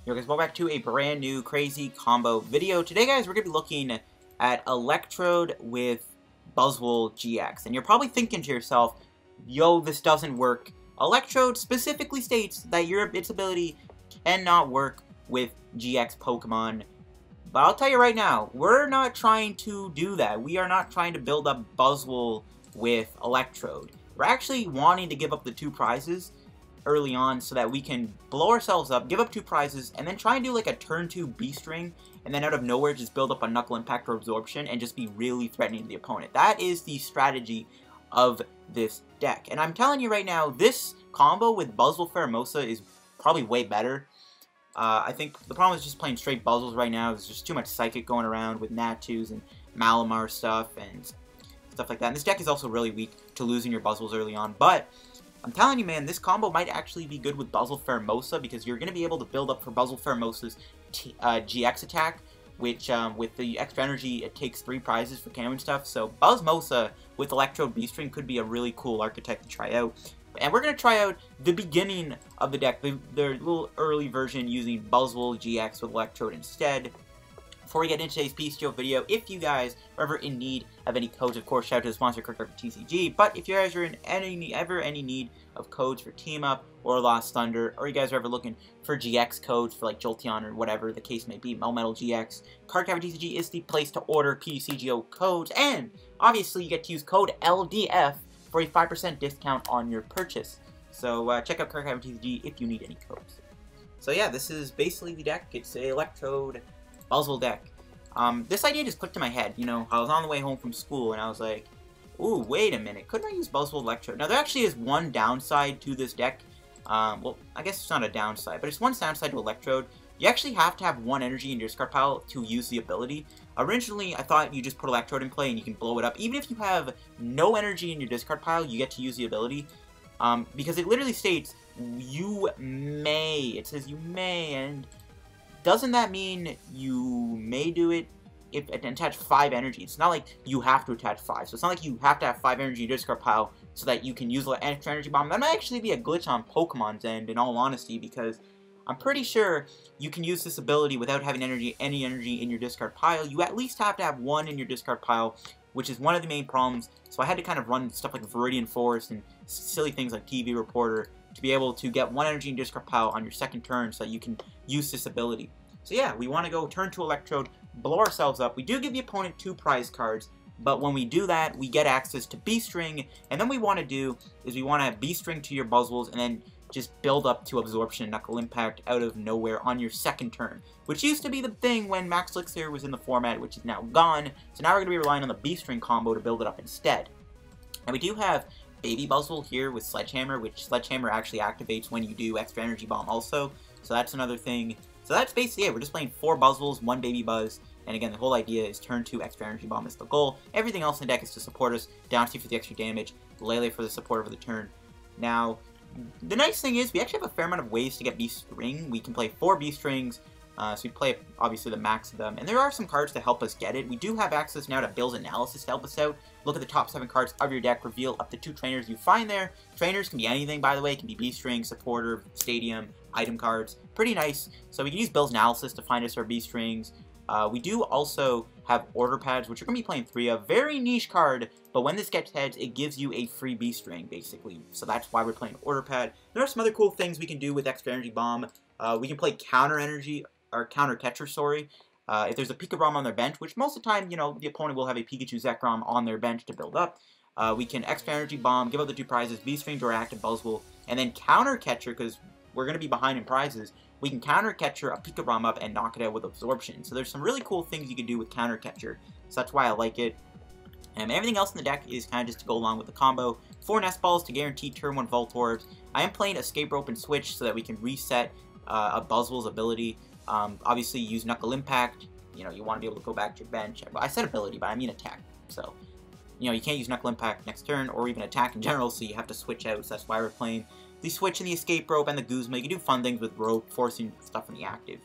Yo guys, welcome back to a brand new crazy combo video. Today guys, we're going to be looking at Electrode with Buzzwole-GX. And you're probably thinking to yourself, yo, this doesn't work. Electrode specifically states that its ability cannot work with GX Pokemon. But I'll tell you right now, we're not trying to do that. We are not trying to build up Buzzwole with Electrode. We're actually wanting to give up the two prizes early on so that we can blow ourselves up, give up two prizes, and then try and do like a turn 2 Beast Ring, and then out of nowhere just build up a Knuckle Impact or Absorption and just be really threatening to the opponent. That is the strategy of this deck. And I'm telling you right now, this combo with Buzzwole Pheromosa is probably way better. I think the problem is just playing straight Buzzwoles right now. There's just too much Psychic going around with Natus and Malamar stuff and stuff like that. And this deck is also really weak to losing your Buzzwoles early on, but I'm telling you, man, this combo might actually be good with Buzzwole Pheromosa because you're going to be able to build up for Buzzwole Pheromosa's GX attack, which, with the extra energy, it takes 3 prizes for Camo and stuff. So Buzzmosa with Electrode Beast Ring could be a really cool archetype to try out. And we're going to try out the beginning of the deck, the little early version using Buzzwole-GX with Electrode instead. Before we get into today's PTCGO video, if you guys are ever in need of any codes, of course, shout out to the sponsor, PTCG. But if you guys are in any need of codes for Team Up or Lost Thunder, or you guys are ever looking for GX codes for like Jolteon or whatever the case may be, Melmetal GX, PTCG is the place to order PTCGO codes. And obviously, you get to use code LDF for a 5% discount on your purchase. So check out PTCG if you need any codes. So yeah, this is basically the deck. It's a Electrode Buzzwole deck. This idea just clicked in my head. You know, I was on the way home from school and I was like, ooh, wait a minute, couldn't I use Buzzwole Electrode? Now there actually is one downside to this deck. Well, I guess it's not a downside, but it's one downside to Electrode. You actually have to have 1 energy in your discard pile to use the ability. Originally, I thought you just put Electrode in play and you can blow it up. Even if you have no energy in your discard pile, you get to use the ability. Because it literally states, you may. It says you may, and doesn't that mean you may do it if it attach 5 energy? It's not like you have to attach 5. So it's not like you have to have 5 energy in your discard pile so that you can use an extra energy bomb. That might actually be a glitch on Pokemon's end, in all honesty, because I'm pretty sure you can use this ability without having any energy in your discard pile. You at least have to have 1 in your discard pile, which is one of the main problems. So I had to kind of run stuff like Viridian Forest and silly things like TV Reporter to be able to get 1 energy in discard pile on your second turn so that you can use this ability. So yeah, we want to go turn to Electrode, blow ourselves up. We do give the opponent 2 prize cards, but when we do that, we get access to Beast Ring, and then what we want to do is we want to have Beast Ring to your Buzzwoles, and then just build up to Absorption and Knuckle Impact out of nowhere on your second turn, which used to be the thing when Max Elixir was in the format, which is now gone. So now we're going to be relying on the Beast Ring combo to build it up instead. And we do have Baby Buzzwole here with Sledgehammer, which Sledgehammer actually activates when you do Extra Energy Bomb also, so that's another thing. So that's basically it. We're just playing 4 Buzzwoles, 1 Baby Buzz, and again, the whole idea is turn 2 Extra Energy Bomb is the goal. Everything else in the deck is to support us, Diancie for the extra damage, Lele for the support over the turn. Now, the nice thing is we actually have a fair amount of ways to get Beast Ring. We can play 4 Beast Rings, so we play obviously the max of them, and there are some cards to help us get it. We do have access now to Bill's Analysis to help us out. Look at the top 7 cards of your deck, reveal up to 2 trainers you find there. Trainers can be anything, by the way. It can be Beast Ring, Supporter, Stadium, item cards. Pretty nice. So we can use Bill's Analysis to find us our Beast Rings. We do also have Order Pads, which we're going to be playing 3 of. Very niche card, but when this gets heads, it gives you a free Beast Ring, basically. So that's why we're playing Order Pad. There are some other cool things we can do with Extra Energy Bomb. We can play Counter Catcher, sorry. If there's a Pika Bomb on their bench, which most of the time, you know, the opponent will have a Pikachu Zekrom on their bench to build up. We can Extra Energy Bomb, give out the 2 prizes, Beast Ring to our active Buzzwole, and then Counter Catcher, because we're going to be behind in prizes. We can Counter Catcher a Pika Bomb up and knock it out with Absorption. So there's some really cool things you can do with Counter Catcher. So that's why I like it. And everything else in the deck is kind of just to go along with the combo. 4 Nest Balls to guarantee turn 1 Voltorbs. I am playing Escape Rope and Switch so that we can reset a Buzzwole's ability. Obviously, use Knuckle Impact. You know, you want to be able to go back to your bench. I said ability, but I mean attack. So, you know, you can't use Knuckle Impact next turn or even attack in general, so you have to switch out. So that's why we're playing the Switch and the Escape Rope and the Guzma. You can do fun things with Rope, forcing stuff in the active.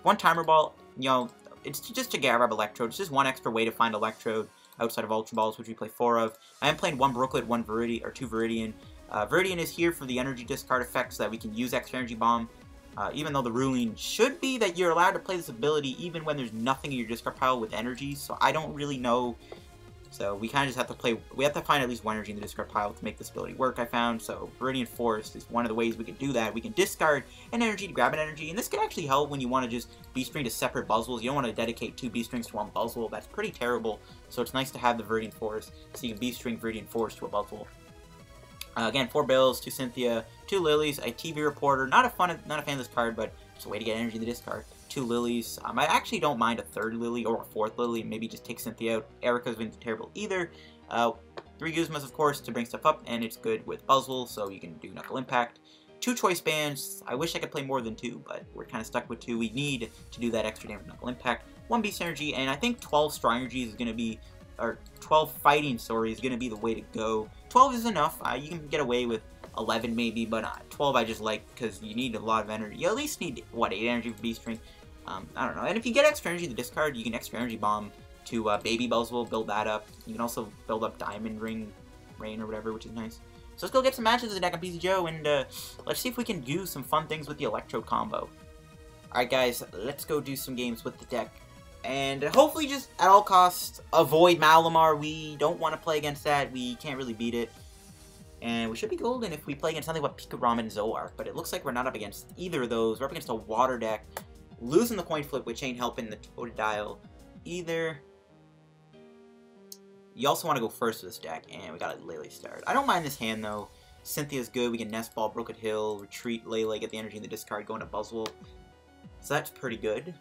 1 Timer Ball, you know, it's just to grab Electrode. It's just 1 extra way to find Electrode outside of Ultra Balls, which we play 4 of. I am playing 1 Brooklet, 1 Viridian, or 2 Viridian. Viridian is here for the energy discard effect so that we can use Extra Energy Bomb. Even though the ruling should be that you're allowed to play this ability even when there's nothing in your discard pile with energy, so I don't really know. So we kind of just have to play, we have to find at least one energy in the discard pile to make this ability work, I found. So Viridian Forest is one of the ways we can do that. We can discard an energy to grab an energy, and this can actually help when you want to just Beast Ring to separate Buzzwoles. You don't want to dedicate 2 Beast Rings to one Buzzwole. That's pretty terrible. So it's nice to have the Viridian Forest, so you can Beast Ring Viridian Forest to a Buzzwole. Again, 4 Bills, 2 Cynthia, 2 Lillies, a TV Reporter. Not a fan of this card, but it's a way to get energy in the discard. 2 Lillies. I actually don't mind a 3rd Lillie or a 4th Lillie. Maybe just take Cynthia out. Erica's been terrible either. 3 Guzmas, of course, to bring stuff up, and it's good with Buzzwole, so you can do Knuckle Impact. 2 Choice Bands. I wish I could play more than 2, but we're kind of stuck with 2. We need to do that extra damage Knuckle Impact. 1 Beast Energy, and I think 12 Strong Energy is going to be, or 12 Fighting, sorry, is going to be the way to go. 12 is enough. You can get away with 11 maybe, but 12 I just like because you need a lot of energy. You at least need, what, 8 energy for Beast Ring? I don't know. And if you get extra energy to discard, you can extra energy bomb to Baby Buzzwole, build that up. You can also build up Diamond Rain or whatever, which is nice. So let's go get some matches of the deck on PTCGO, and let's see if we can do some fun things with the Electrode combo. Alright guys, let's go do some games with the deck. And hopefully just, at all costs, avoid Malamar. We don't want to play against that. We can't really beat it. And we should be golden if we play against something like Pikarom and Zoark. But it looks like we're not up against either of those. We're up against a water deck. Losing the coin flip, which ain't helping the Totodile either. You also want to go first with this deck. And we got a Lele start. I don't mind this hand, though. Cynthia's good. We can Nest Ball, Brooklet Hill, retreat Lele, get the energy in the discard, go into Buzzwole. So that's pretty good.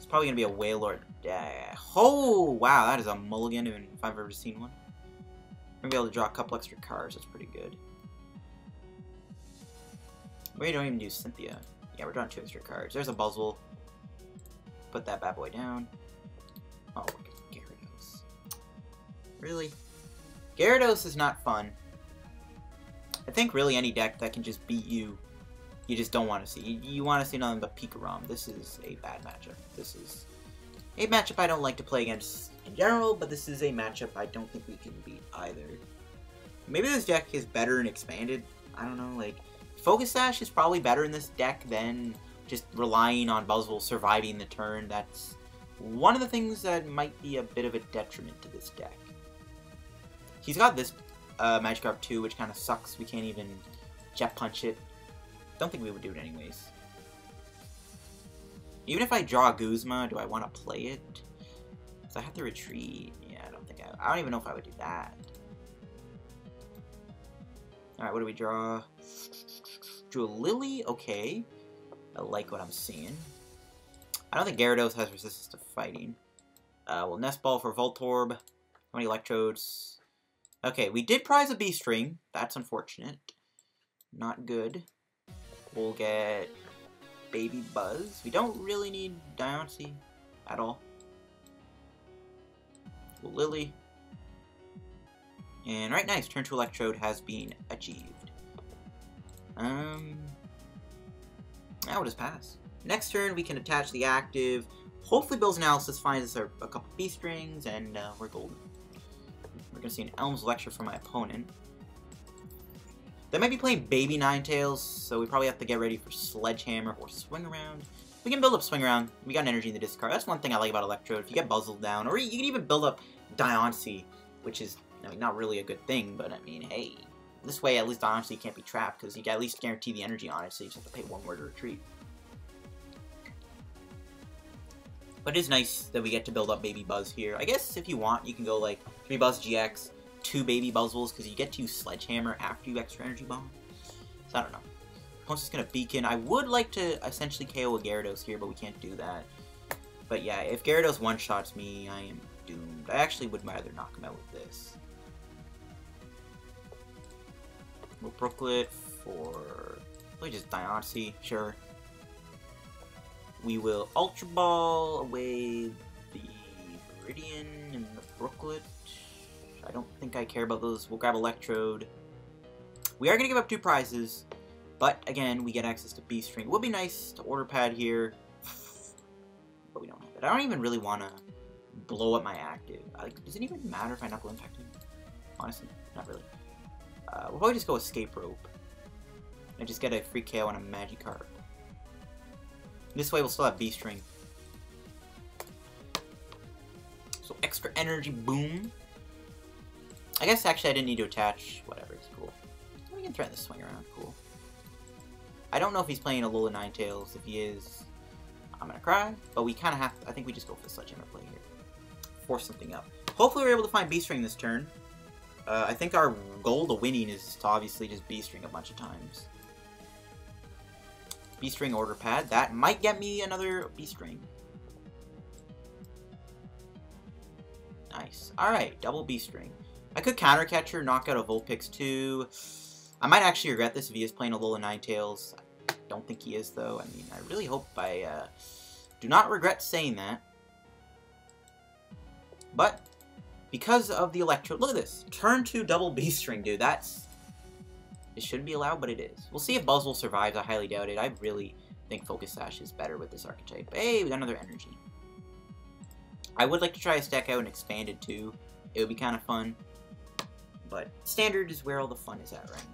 Probably gonna be a Wailord deck. Oh wow, that is a mulligan if I've ever seen one. We're gonna be able to draw a couple extra cards. That's pretty good. We don't even use Cynthia. Yeah, we're drawing 2 extra cards. There's a Buzzwole. Put that bad boy down. Oh, look at Gyarados. Really? Gyarados is not fun. I think really any deck that can just beat you, you just don't want to see. You want to see nothing but Pikarom. This is a bad matchup. This is a matchup I don't like to play against in general, but this is a matchup I don't think we can beat either. Maybe this deck is better and expanded. I don't know, like, Focus Sash is probably better in this deck than just relying on Buzzwole surviving the turn. That's one of the things that might be a bit of a detriment to this deck. He's got this Magikarp too, which kind of sucks. We can't even Jet Punch it. Don't think we would do it anyways. Even if I draw a Guzma, do I want to play it? Because I have to retreat. Yeah, I don't even know if I would do that. Alright, what do we draw? Drew a Lillie? Okay. I like what I'm seeing. I don't think Gyarados has resistance to fighting. We'll Nest Ball for Voltorb. How many Electrodes? Okay, we did prize a Beast Ring. That's unfortunate. Not good. We'll get Baby Buzz. We don't really need Diancie at all. We'll Lillie. And right, nice. Turn to Electrode has been achieved. I'll just pass. Next turn, we can attach the active. Hopefully, Bill's Analysis finds us a couple Beast Rings, and we're golden. We're going to see an Elm's Lecture from my opponent. They might be playing Baby Ninetales, so we probably have to get ready for Sledgehammer or Swing Around. We can build up Swing Around. We got an energy in the discard. That's one thing I like about Electrode. If you get Buzzwole down, or you can even build up Diancie, which is, I mean, not really a good thing, but I mean, hey. This way, at least Diancie can't be trapped, because you can at least guarantee the energy on it, so you just have to pay 1 more to retreat. But it is nice that we get to build up Baby Buzz here. I guess if you want, you can go like 3 Buzz GX, 2 Baby Buzzwoles, because you get to use Sledgehammer after you extra energy bomb. So I don't know. Opponent's just going to Beacon. I would like to essentially KO a Gyarados here, but we can't do that. But yeah, if Gyarados one-shots me, I am doomed. I actually would rather knock him out with this. We'll Brooklet for... probably just Diancie, sure. We will Ultra Ball away the Viridian and the Brooklet. I don't think I care about those. We'll grab Electrode. We are going to give up 2 prizes, but again, we get access to Beast Ring. It would be nice to Order Pad here, but we don't have it. I don't even really want to blow up my active. Like, does it even matter if I Knuckle Impact him? Honestly, not really. We'll probably just go Escape Rope. I just get a free KO on a Magikarp. This way we'll still have Beast Ring. So extra energy, boom. I guess actually I didn't need to attach. Whatever, it's cool. We can threaten the swing around, cool. I don't know if he's playing Alola Ninetales. If he is, I'm gonna cry. But we kind of have to, I think we just go for the Sledgehammer play here. Force something up. Hopefully we're able to find Beast Ring this turn. I think our goal to winning is to obviously just Beast Ring a bunch of times. Beast Ring Order Pad. That might get me another Beast Ring. Nice. Alright, double Beast Ring. I could Counter Catcher, knock out a Vulpix too. I might actually regret this if he is playing Alola Ninetales. I don't think he is, though. I mean, I really hope I do not regret saying that. But, because of the Electrode... Look at this. Turn 2 double Beast Ring, dude. That's... It shouldn't be allowed, but it is. We'll see if Buzzwole survives. I highly doubt it. I really think Focus Sash is better with this archetype. Hey, we got another energy. I would like to try a stack out and expanded, too. It would be kind of fun. But standard is where all the fun is at right now.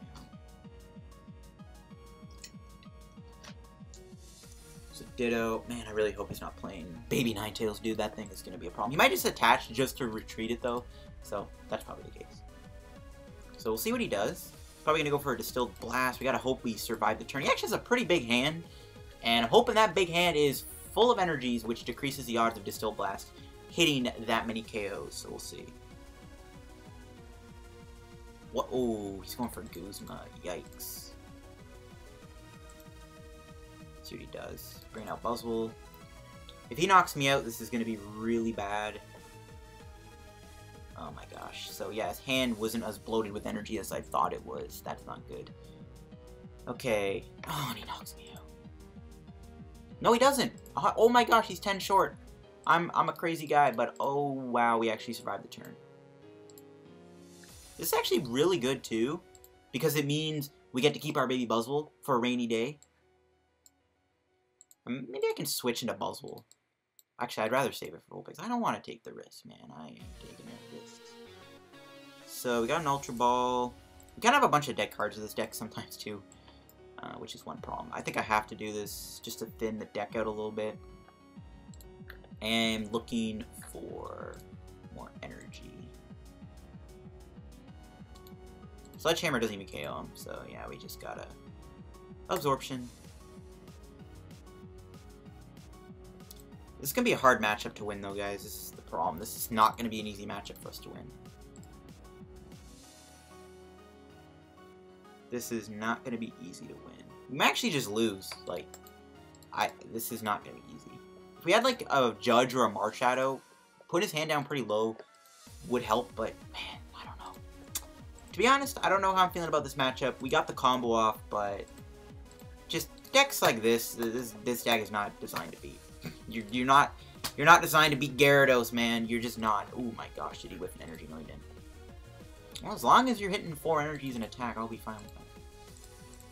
So Ditto, man, I really hope he's not playing Baby Ninetales, dude. That thing is going to be a problem. He might just attach just to retreat it, though. So that's probably the case. So we'll see what he does. Probably going to go for a Distilled Blast. We got to hope we survive the turn. He actually has a pretty big hand. And I'm hoping that big hand is full of energies, which decreases the odds of Distilled Blast hitting that many KOs. So we'll see. What? Oh, he's going for Guzma. Yikes. See what he does. Bring out Buzzwole. If he knocks me out, this is going to be really bad. Oh my gosh. So yeah, his hand wasn't as bloated with energy as I thought it was. That's not good. Okay. Oh, and he knocks me out. No, he doesn't. Oh my gosh, he's 10 short. I'm a crazy guy, but oh wow, we actually survived the turn. This is actually really good, too, because it means we get to keep our baby Buzzwole for a rainy day. Maybe I can switch into Buzzwole. Actually, I'd rather save it for Vulpix. I don't want to take the risk, man. I am taking risks. So, we got an Ultra Ball. We kind of have a bunch of deck cards in this deck sometimes, too, which is one problem. I think I have to do this just to thin the deck out a little bit. And looking for more energy. Sledgehammer doesn't even KO him, so yeah, we just gotta... Absorption. This is gonna be a hard matchup to win, though, guys. This is the problem. This is not gonna be an easy matchup for us to win. This is not gonna be easy to win. We might actually just lose. Like, this is not gonna be easy. If we had, like, a Judge or a Marshadow, putting his hand down pretty low would help, but, man, I don't know. To be honest, I don't know how I'm feeling about this matchup. We got the combo off, but just decks like this deck is not designed to beat. You're not designed to beat Gyarados, man. You're just not. Oh my gosh, did he whiff an energy? No, he didn't. Well, as long as you're hitting 4 energies in attack, I'll be fine with that.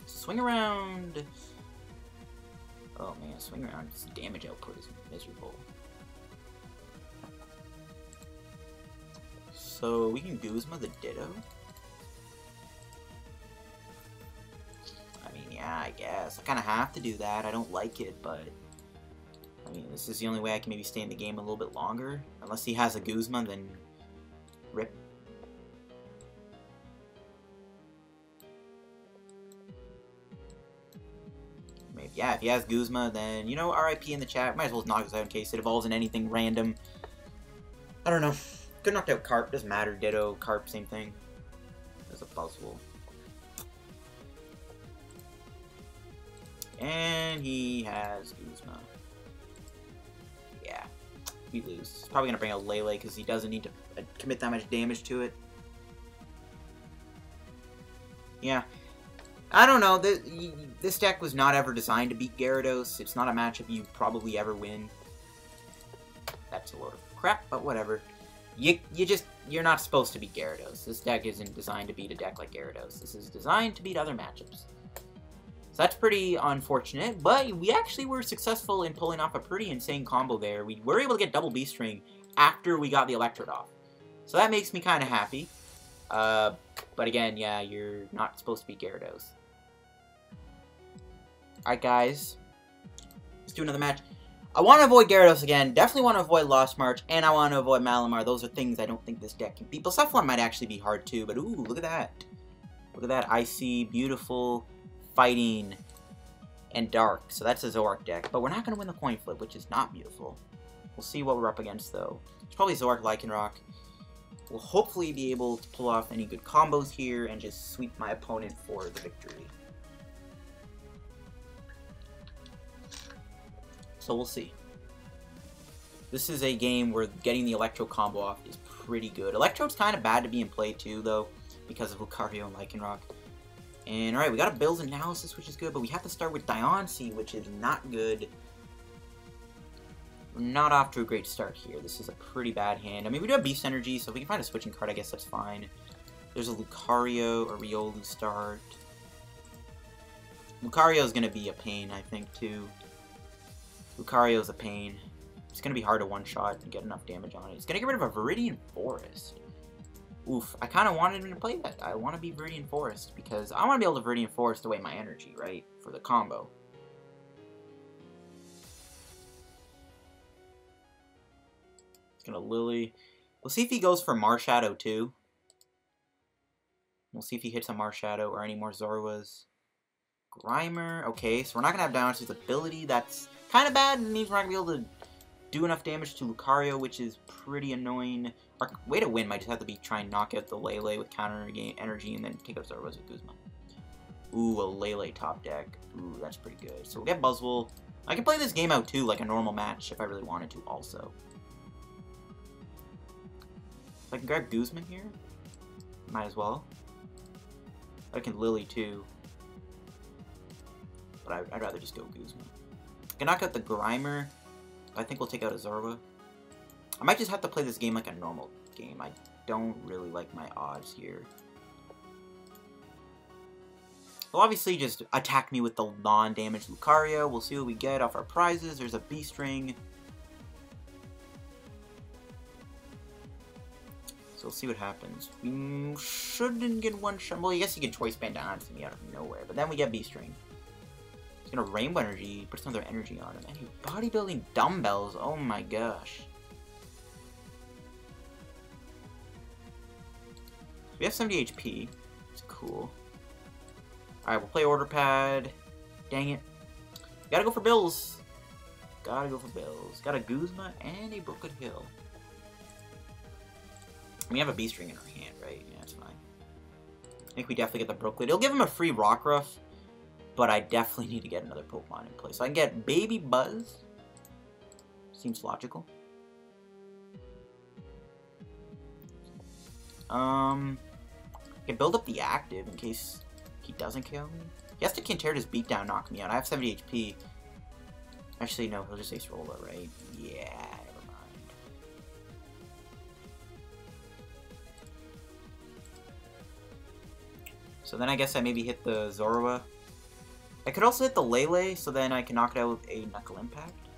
Swing around. Oh man, swing around. His damage output is miserable. So we can Guzma the Ditto. I mean, yeah, I guess. I kind of have to do that. I don't like it, but... I mean, this is the only way I can maybe stay in the game a little bit longer. Unless he has a Guzma, then... Rip. Maybe, yeah, if he has Guzma, then, you know, RIP in the chat. Might as well knock this out in case it evolves in anything random. I don't know. Could knock out Carp. Doesn't matter. Ditto, Carp, same thing. There's a Buzzwole. And he has Guzma. Yeah, we lose. He's probably going to bring out Lele because he doesn't need to commit that much damage to it. Yeah. I don't know. This deck was not ever designed to beat Gyarados. It's not a matchup you probably ever win. That's a load of crap, but whatever. You're not supposed to beat Gyarados. This deck isn't designed to beat a deck like Gyarados. This is designed to beat other matchups. So that's pretty unfortunate, but we actually were successful in pulling off a pretty insane combo there. We were able to get double Beast Ring after we got the Electrode off. So that makes me kind of happy. But again, yeah, you're not supposed to beat Gyarados. Alright, guys. Let's do another match. I want to avoid Gyarados again. Definitely want to avoid Lost March. And I want to avoid Malamar. Those are things I don't think this deck can beat. Buzzwole might actually be hard too. But ooh, look at that. Look at that. Icy, beautiful, fighting, and dark. So that's a Zoroark deck. But we're not going to win the coin flip, which is not beautiful. We'll see what we're up against, though. It's probably Zoroark Lycanroc. We'll hopefully be able to pull off any good combos here and just sweep my opponent for the victory. So we'll see. This is a game where getting the Electro combo off is pretty good. Electrode's kind of bad to be in play too, though, because of Lucario and Lycanroc. And alright, we got a Bill's Analysis, which is good, but we have to start with Diancie, which is not good. We're not off to a great start here. This is a pretty bad hand. I mean, we do have Beast Energy, so if we can find a switching card, I guess that's fine. There's a Lucario, a Riolu start. Lucario's going to be a pain, I think, too. Lucario's a pain. It's going to be hard to one-shot and get enough damage on it. It's going to get rid of a Viridian Forest. Oof. I kind of wanted him to play that. I want to be Viridian Forest because I want to be able to Viridian Forest away my energy, right? For the combo. It's going to Lillie. We'll see if he goes for Marshadow, too. We'll see if he hits a Marshadow or any more Zorwas. Grimer. Okay, so we're not going to have Diancie's ability. That's kind of bad. It means we're not going to be able to do enough damage to Lucario, which is pretty annoying. Our way to win might just have to be try and knock out the Lele with counter energy and then take out Zorwas with Guzma. Ooh, a Lele top deck. Ooh, that's pretty good. So we'll get Buzzwole. I can play this game out too, like a normal match if I really wanted to also. So I can grab Guzma here. Might as well. I can Lillie too. But I'd rather just go Guzma. I can knock out the Grimer. I think we'll take out a Zorua. I might just have to play this game like a normal game. I don't really like my odds here. They'll obviously just attack me with the non-damaged Lucario. We'll see what we get off our prizes. There's a Beast Ring. So we'll see what happens. We shouldn't get one shot. Well, I guess you can Choice Band down to me out of nowhere. But then we get Beast Ring. He's gonna Rainbow Energy, put some other energy on him. And he's bodybuilding dumbbells. Oh my gosh. We have 70 HP. It's cool. Alright, we'll play Order Pad. Dang it. Gotta go for Bills. Gotta go for Bills. Got a Guzma and a Brooklet Hill. We have a Beast Ring in our hand, right? Yeah, that's fine. I think we definitely get the Brooklet. It'll give him a free Rockruff, but I definitely need to get another Pokemon in place. So I can get Baby Buzz. Seems logical. I can build up the active in case he doesn't kill me. He has to Canter's Beatdown knock me out. I have 70 HP. Actually, no, he'll just Ace Rolla, right? Yeah, never mind. So then I guess I maybe hit the Zorua. I could also hit the Lele, so then I can knock it out with a Knuckle Impact.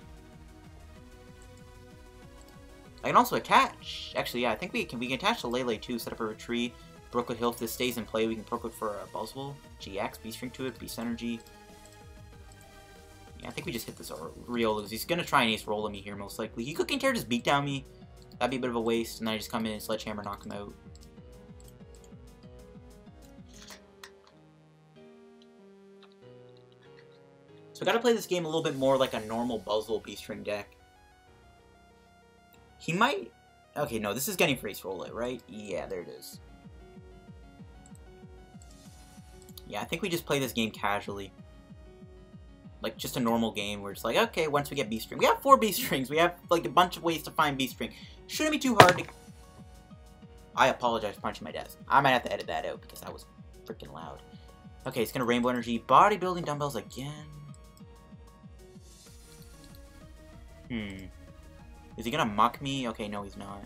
I can also attach. Actually, yeah, I think we can attach the Lele too, set up a retreat. Brooklet Hill, if this stays in play, we can Brooklet for a Buzzwole-GX, Beast Ring to it, Beast Energy. Yeah, I think we just hit this Riolu. He's going to try and Ace Rolla me here, most likely. He could Canter just beat down me. That'd be a bit of a waste, and then I just come in and Sledgehammer knock him out. So I gotta play this game a little bit more like a normal Buzzwole Beast Ring deck. He might... Okay, no, this is getting for Ace Rolla, right? Yeah, there it is. Yeah, I think we just play this game casually. Like, just a normal game where it's like, okay, once we get Beast Ring. We have 4 Beast Rings. We have, like, a bunch of ways to find Beast Ring. Shouldn't be too hard to... I apologize for punching my desk. I might have to edit that out because that was freaking loud. Okay, it's gonna Rainbow Energy. Bodybuilding Dumbbells again. Is he gonna muck me? Okay, no, he's not.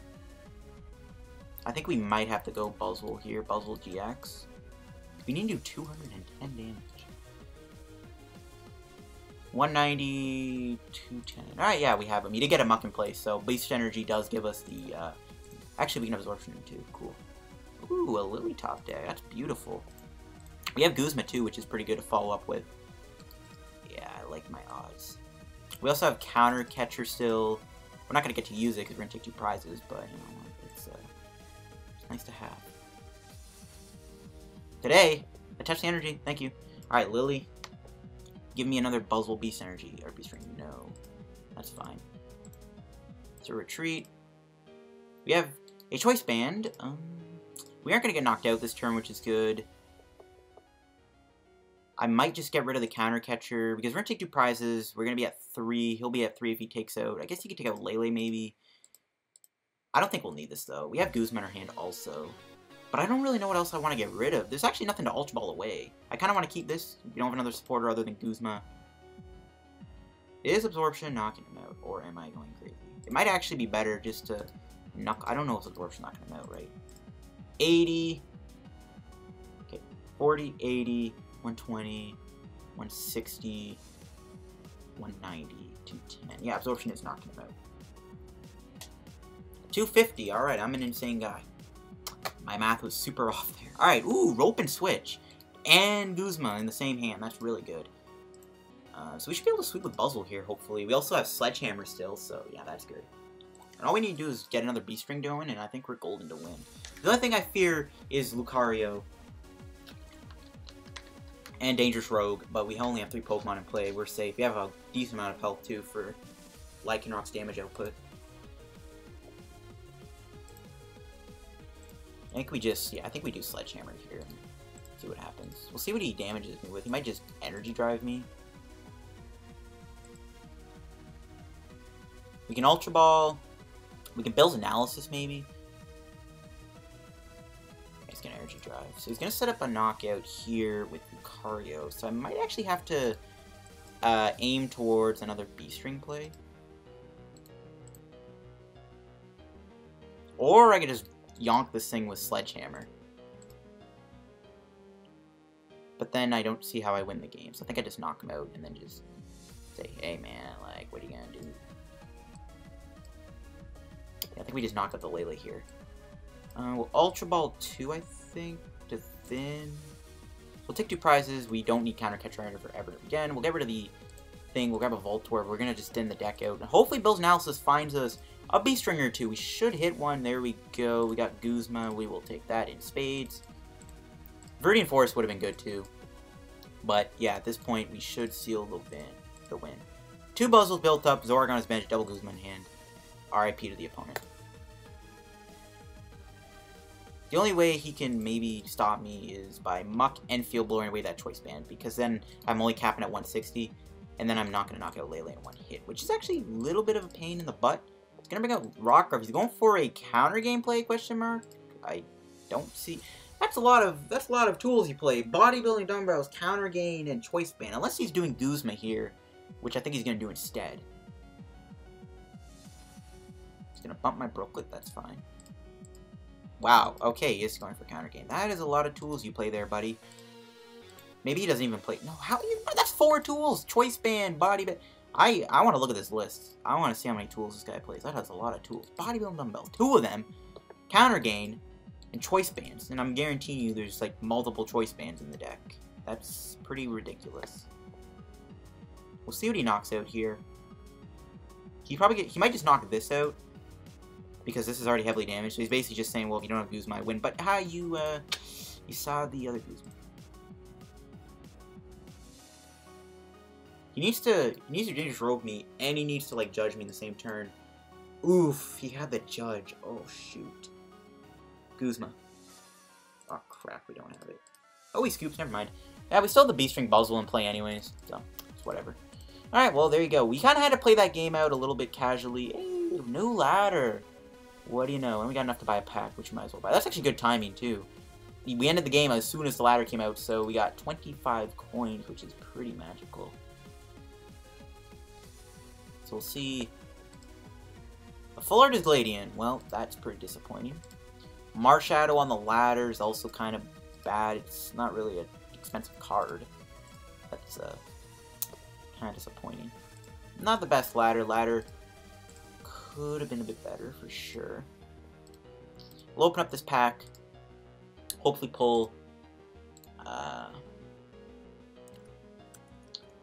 I think we might have to go Buzzwole here. Buzzwole-GX. We need to do 210 damage. 190, 210. Alright, yeah, we have him. He did get a muck in place, so Beast Energy does give us the, Actually, we can have Absorption too. Cool. Ooh, a Lillie top deck. That's beautiful. We have Guzma too, which is pretty good to follow up with. Yeah, We also have Counter Catcher still. We're not going to get to use it because we're going to take 2 prizes, but, you know, it's nice to have. Today, I touched the energy. Thank you. Alright, Lillie. Give me another Buzzwole Beast Energy. Or Beast Ring. No. That's fine. So retreat. We have a Choice Band. We aren't going to get knocked out this turn, which is good. I might just get rid of the Counter Catcher, because we're going to take 2 prizes. We're going to be at 3. He'll be at 3 if he takes out. I guess he could take out Lele, maybe. I don't think we'll need this, though. We have Guzma in our hand, also. But I don't really know what else I want to get rid of. There's actually nothing to Ultra Ball away. I kind of want to keep this. We don't have another supporter other than Guzma. Is Absorption knocking him out, or am I going crazy? It might actually be better just to knock... I don't know if Absorption knocking him out, right? 80. Okay, 40, 80... 120, 160, 190, 210. Yeah, Absorption is knocking him out. 250. Alright, I'm an insane guy. My math was super off there. Alright, ooh, Rope and Switch. And Guzma in the same hand. That's really good. So we should be able to sweep with Buzzwole here, hopefully. We also have Sledgehammer still, so yeah, that's good. And all we need to do is get another Beast Ring going, and I think we're golden to win. The only thing I fear is Lucario and Dangerous Rogue, but we only have 3 Pokemon in play. We're safe. We have a decent amount of health, too, for Lycanroc's damage output. I think we just, yeah, I think we do Sledgehammer here and see what happens. We'll see what he damages me with. He might just Energy Drive me. We can Ultra Ball. We can Bill's Analysis, maybe. He's going to Energy Drive. So he's going to set up a knockout here with Lucario. So I might actually have to aim towards another Beast Ring play. Or I could just yonk this thing with Sledgehammer. But then I don't see how I win the game. So I think I just knock him out and then just say, hey man, like, what are you going to do? Yeah, I think we just knock out the Lele here. We'll Ultra Ball 2, I think, to thin. We'll take 2 prizes. We don't need Counter Catcher ever again. We'll get rid of the thing. We'll grab a Voltorb. We're going to just thin the deck out. And hopefully Bill's Analysis finds us a Beast Ring or 2. We should hit one. There we go. We got Guzma. We will take that in spades. Viridian Forest would have been good too. But yeah, at this point, we should seal the win. 2 Buzzwoles built up. Zoroark on his bench. Double Guzma in hand. RIP to the opponent. The only way he can maybe stop me is by Muck and Field Blowing away that Choice Band, because then I'm only capping at 160, and then I'm not going to knock out Lele in 1 hit, which is actually a little bit of a pain in the butt. It's going to bring out Rock Grub. He's going for a counter gameplay, question mark? I don't see... That's a lot of tools he played. Bodybuilding dumbbells, counter gain, and Choice Band. Unless he's doing Guzma here, which I think he's going to do instead. He's going to bump my Brooklet, that's fine. Wow, okay, he is going for counter game. That is a lot of tools you play there, buddy. Maybe he doesn't even play... No, how... That's 4 tools! Choice Band, Body Band... I want to look at this list. I want to see how many tools this guy plays. That has a lot of tools. Bodybuilding dumbbell, 2 of them. Counter gain, and Choice Bands. And I'm guaranteeing you there's, like, multiple Choice Bands in the deck. That's pretty ridiculous. We'll see what he knocks out here. He might just knock this out, because this is already heavily damaged. So he's basically just saying, well, if you don't have Guzma, I win. But you saw the other Guzma. He needs to Dangerous Rogue me, and he needs to, like, Judge me in the same turn. Oof, he had the Judge. Oh, shoot. Guzma. Oh, crap, we don't have it. Oh, he scoops, never mind. Yeah, we still have the Beast Ring Buzzwole in play anyways, so it's whatever. Alright, well, there you go. We kind of had to play that game out a little bit casually. Hey, new ladder. What do you know? And we got enough to buy a pack, which we might as well buy. That's actually good timing, too. We ended the game as soon as the ladder came out, so we got 25 coins, which is pretty magical. So we'll see. A full art is Gladian. Well, that's pretty disappointing. Marshadow on the ladder is also kind of bad. It's not really an expensive card. That's kind of disappointing. Not the best ladder. Ladder could have been a bit better for sure. We'll open up this pack. Hopefully pull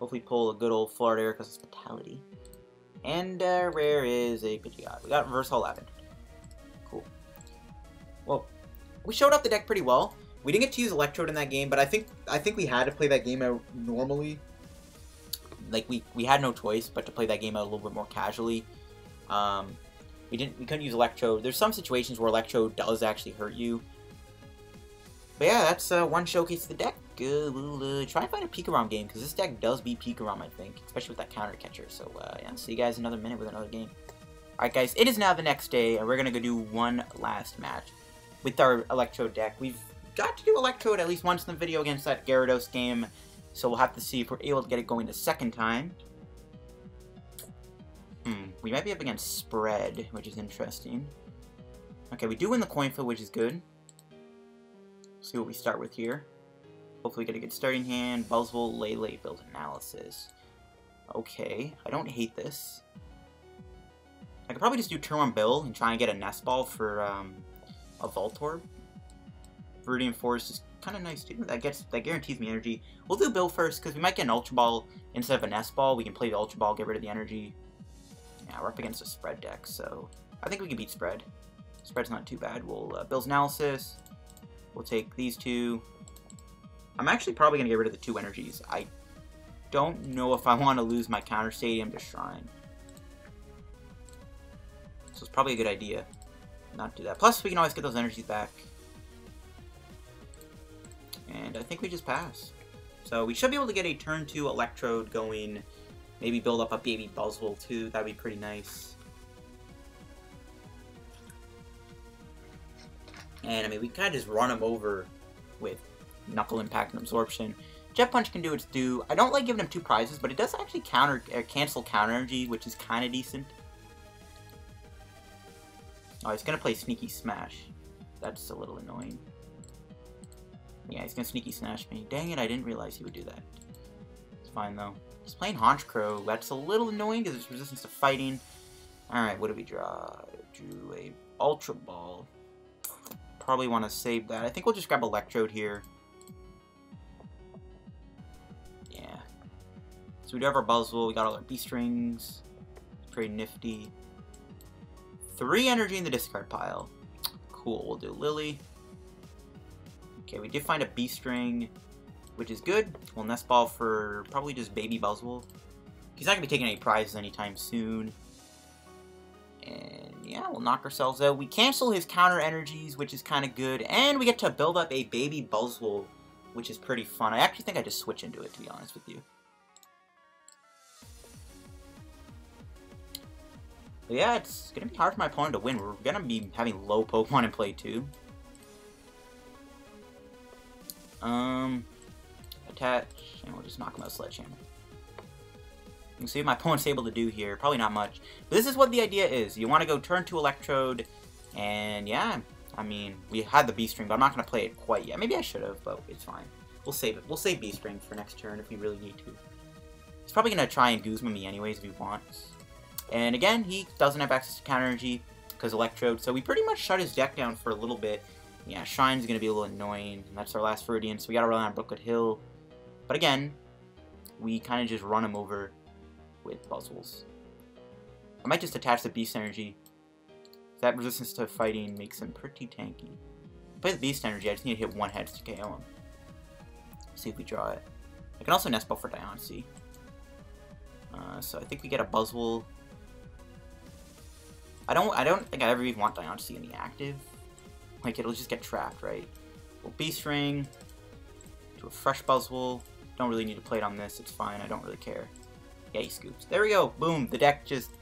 Hopefully pull a good old Florida Air because it's Vitality. And rare is a Pidgeot. We got Reverse 11. Cool. Well, we showed up the deck pretty well. We didn't get to use Electrode in that game, but I think we had to play that game out normally. Like we had no choice but to play that game out a little bit more casually. We couldn't use Electrode. There's some situations where Electrode does actually hurt you. But yeah, that's one showcase of the deck. Try and find a Pikarom game, because this deck does beat Pikarom, I think. Especially with that Counter Catcher. So yeah, see you guys in another minute with another game. Alright guys, it is now the next day, and we're going to go do one last match with our Electrode deck. We've got to do Electrode at least once in the video against that Gyarados game. So we'll have to see if we're able to get it going the second time. We might be up against Spread, which is interesting. Okay, we do win the coin flip, which is good. See what we start with here. Hopefully we get a good starting hand. Buzzwole Lele build analysis. Okay, I don't hate this. I could probably just do turn 1 Bill and try and get a Nest Ball for a Voltorb. Viridian Forest is kind of nice too. That guarantees me energy. We'll do Bill first because we might get an Ultra Ball instead of a Nest Ball. We can play the Ultra Ball, get rid of the energy. Yeah, we're up against a Spread deck, so I think we can beat Spread. Spread's not too bad. We'll Bill's analysis. We'll take these two. I'm actually probably going to get rid of the 2 energies. I don't know if I want to lose my Counter Stadium to Shrine. So it's probably a good idea not to do that. Plus, we can always get those energies back. And I think we just pass. So we should be able to get a turn 2 Electrode going. Maybe build up a baby Buzzwole too. That'd be pretty nice. And I mean, we kind of just run him over with Knuckle Impact and Absorption. Jet Punch can do its due. I don't like giving him 2 prizes, but it does actually cancel counter energy, which is kind of decent. Oh, he's gonna play Sneaky Smash. That's a little annoying. Yeah, he's gonna Sneaky Smash me. Dang it, I didn't realize he would do that. It's fine though. He's playing Honchkrow. That's a little annoying because it's resistance to fighting. Alright, what do we draw? Drew a Ultra Ball. Probably want to save that. I think we'll just grab Electrode here. Yeah. So we do have our Buzzwole. We got all our Beast Rings. Pretty nifty. 3 energy in the discard pile. Cool. We'll do Lillie. Okay, we did find a Beast Ring, which is good. We'll Nest Ball for probably just baby Buzzwole. He's not going to be taking any prizes anytime soon. And yeah, we'll knock ourselves out. We cancel his counter energies, which is kind of good. And we get to build up a baby Buzzwole, which is pretty fun. I actually think I just switch into it, to be honest with you. But yeah, it's going to be hard for my opponent to win. We're going to be having low Pokemon in play too. Attach, and we'll just knock him out with Sledgehammer. You can see what my opponent's able to do here. Probably not much. But this is what the idea is. You want to go turn 2 Electrode, and yeah, I mean, we had the Beast Ring, but I'm not going to play it quite yet. Maybe I should have, but it's fine. We'll save it. We'll save Beast Ring for next turn if we really need to. He's probably going to try and Guzma me anyways if he wants. And again, he doesn't have access to counter energy because Electrode, so we pretty much shut his deck down for a little bit. Yeah, Shrine's going to be a little annoying, and that's our last Viridian, so we got to rely on Brooklet Hill. But again, we kind of just run him over with Buzzwoles. I might just attach the Beast Energy. That resistance to fighting makes him pretty tanky. Play the Beast Energy, I just need to hit 1 head to KO him. See if we draw it. I can also Nest Ball for Diancie. So I think we get a Buzzwole. I don't think I ever even want Diancie in the active. Like, it'll just get trapped, right? We'll Beast Ring to a fresh Buzzwole. Don't really need to play it on this. It's fine. I don't really care. Yeah, he scoops. There we go. Boom. The deck just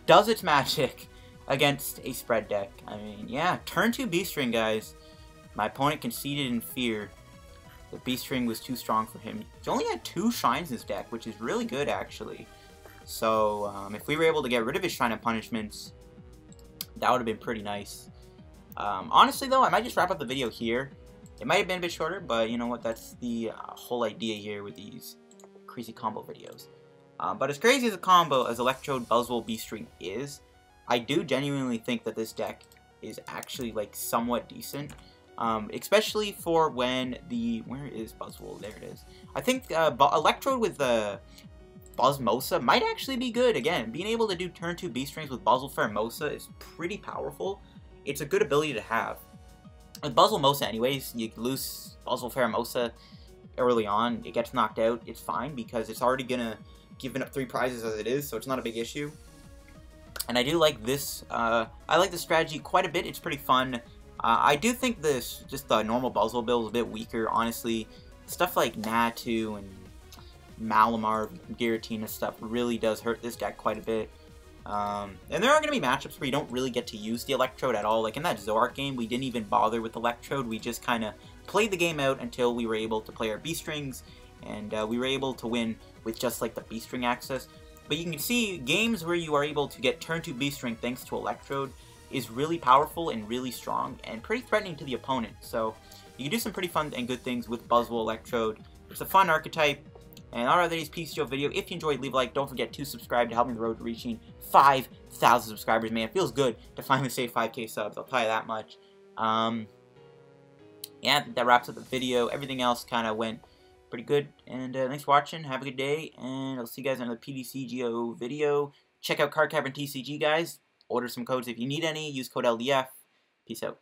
does its magic against a Spread deck. I mean, yeah. Turn 2 Beast Ring, guys. My opponent conceded in fear. The Beast Ring was too strong for him. He only had 2 Shrines in his deck, which is really good, actually. So, if we were able to get rid of his Shrine of Punishments, that would have been pretty nice. Honestly, though, I might just wrap up the video here. It might have been a bit shorter, but you know what? That's the whole idea here with these crazy combo videos. But as crazy as a combo as Electrode, Buzzwole, Beast Ring is, I do genuinely think that this deck is actually, like, somewhat decent. especially for when where is Buzzwole? There it is. I think Electrode with Buzzmosa might actually be good. Again, being able to do turn 2 Beast Rings with Buzzwole Pheromosa is pretty powerful. It's a good ability to have. With Buzzwole-Mosa anyways, you lose Buzzwole Pheromosa early on, it gets knocked out, it's fine, because it's already gonna give up 3 prizes as it is, so it's not a big issue. And I do like this, I like the strategy quite a bit, it's pretty fun. I do think just the normal Buzzwole build is a bit weaker, honestly. Stuff like Natu and Malamar, Giratina stuff really does hurt this deck quite a bit. And there are going to be matchups where you don't really get to use the Electrode at all. Like in that Zoark game, we didn't even bother with Electrode. We just kind of played the game out until we were able to play our Beast Rings, and we were able to win with just like the Beast Ring access. But you can see games where you are able to get turn 2 Beast Ring thanks to Electrode is really powerful and really strong and pretty threatening to the opponent. So you can do some pretty fun and good things with Buzzwole Electrode. It's a fun archetype. And alright, that is PTCGO video. If you enjoyed, leave a like. Don't forget to subscribe to help me the road to reaching 5,000 subscribers. Man, it feels good to finally say 5K subs. I'll tell you that much. Yeah, I think that wraps up the video. Everything else kind of went pretty good. And thanks for watching. Have a good day. And I'll see you guys in another PTCGO video. Check out Card Cavern TCG, guys. Order some codes if you need any. Use code LDF. Peace out.